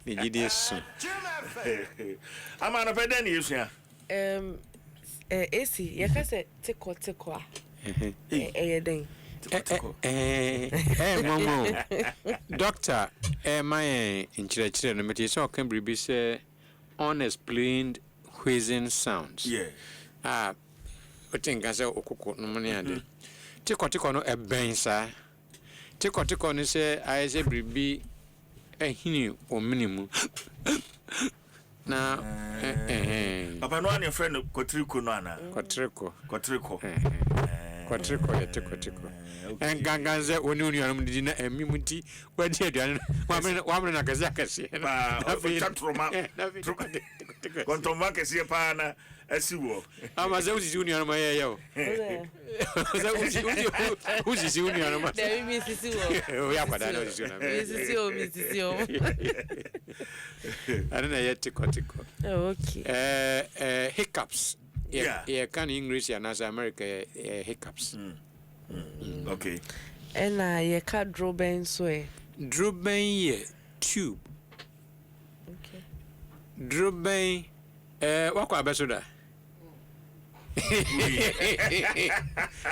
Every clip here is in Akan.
ne gidi so ama no pede ne yesua AC ye ka se tiko a den momo doctor my inchire no meti so kan bribi say unexplained wheezing sounds otinga say okoko no mo ne ade tiko no eben sa tiko no say I say bribi ehini o minimu na papa no an friend kotriko no ana kotriko tiko en ganganze oni anum di na emimuti wadi aduane wamre na kase pa tatroma kontoma kase pa na asiwo ama za uzi uni anum yeyo za uzi uni anum de mi sisiwo ya kwada na uzi anum sisiwo ana na tiko okay hiccups can English and as America hiccups okay and ye ka droben so droben ye tube okay droben wakwa abesoda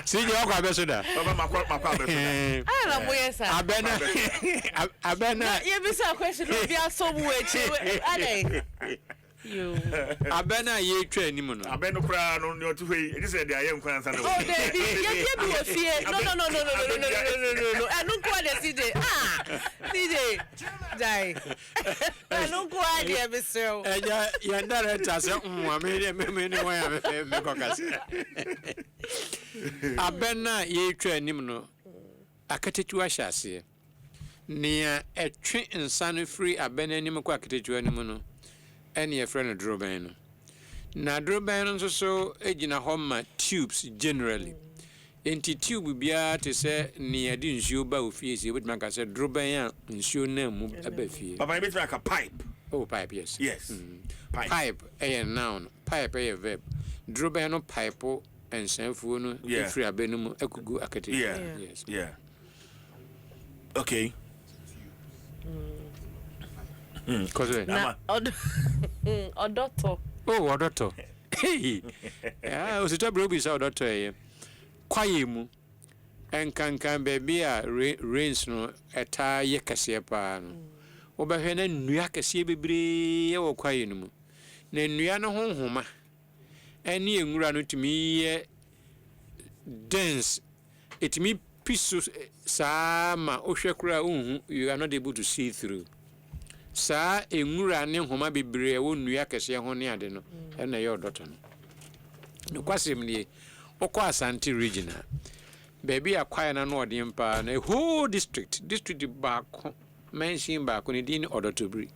sije wakwa abesoda baba makwa abesoda na moyesa abena ye bi sa question no bi asom we chi ade you abena ye twa anim no abeno kra no ne otuhwe e say dia ye nkwan san no oh dey ye bi o fie no anu kwa de CJ dai anu kwa de be so ya director say me ne wa me kokase abena ye twa anim no akatetu ahyase ne etwe nsan free abena anim kwa akatetu anim no any a friend of droben no na droben nso so ejina homa tubes generally enti tube bia te se ne ade nsuo ba ofie se betima ka se droben a nsuo na mu abafie papa betima ka pipe pipe yes pipe noun pipe verb droben no pipe ensanfuo no free abenum akugu akete yes okay odoto odoto osita brobi sa odoto kwaye mu enkankan baby a rains no eta ye kase pa no obahwe na nnua kase bebre ye wo kwaye no mu na nnua no honhoma eni enwura no timi ye dense etimi piso sama ohwekura unhu you are not able to see through sa enwura ne homa bebre wo nnua kase ho ne ade no na ye odoto no kwasem nie okwa Asante regional baby akwaya na no odin pa na whole district baako mention baako ne din odotobri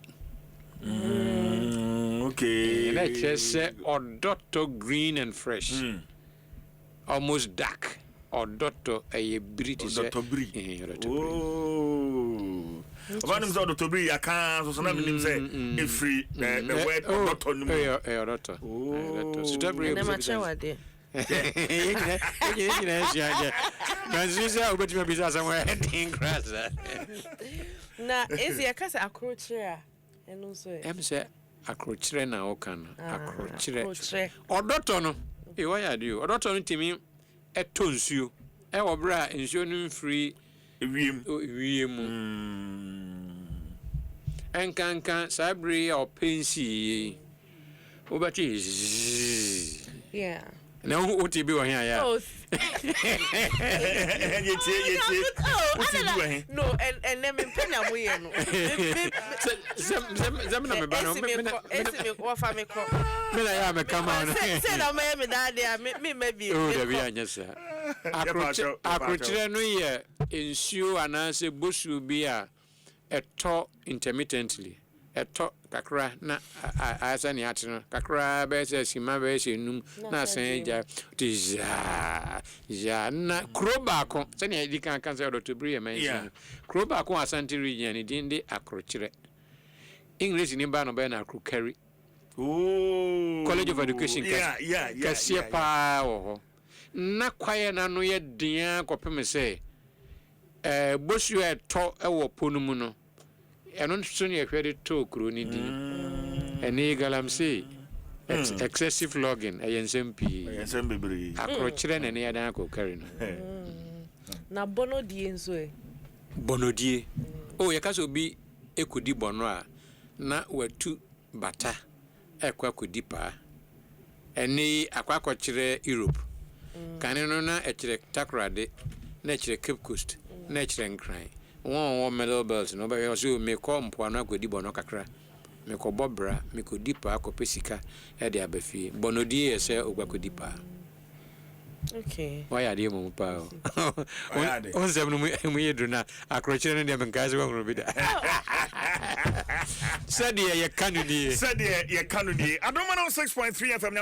okay na chese odoto green and fresh almost dark odoto British odotobri Obanim so odotobri yakan so na minim say free the word odoto no odoto so tabri na machawade na ezi yakasa akrochira eno so say akrochire na okan akrochire odoto no e wa ya dio odoto no timi etonsuo e wo bra nsuo no free ewiem enkankan sabri o pensi obati na oti bi wo hia ya yeti no and me penya mo ye no zem na me ba no me wo fa me ko me na ya me kama no se na me dade me bi da bi anya sa akrochire no ye ensuo anase bosu bi a eto intermittently eto kakra na asa ni atino kakra be se sima be se num na san ja na kroba ko se ni edi kan se odotobri e mention kroba ko Asante region ni din de akrochire English ni ba no be na akrokari College of Education kasi pa wo na kwaye na no ye dia kopem se bosu eto e wo ponum no ɛno nso ne yɛhwɛ de to kuro ne din ɛne galamsey excessive logging ɛyɛ nsɛm pii nsɛm bebree akorɔkyerɛ na ne yɛdan akɔkari no na bonodie nso bonodie yɛka sɛ obi ɛkɔdi bɔno a na watu bata ɛkɔ akɔdi paa ɛne akɔakɔkyerɛ Europe kane no na ɛkyerɛ Takoradi na ɛkyerɛ Cape Coast na ɛkyerɛ Nkran wɔn middle belt no bɛyɛ so mekɔ mpoano akɔdi bɔno kakra mekɔbɔ bra mekɔdi paa kɔpɛ sika ɛde aba fie bonodie yɛ sɛ ɔgbakɔdi paa okay why are you mum paa on sɛ no mu yɛ duro na akorɔkyerɛ no deɛ menkae sɛ wɔhoro bi da sɛdeɛ yɛka no die Adom 6.3 FM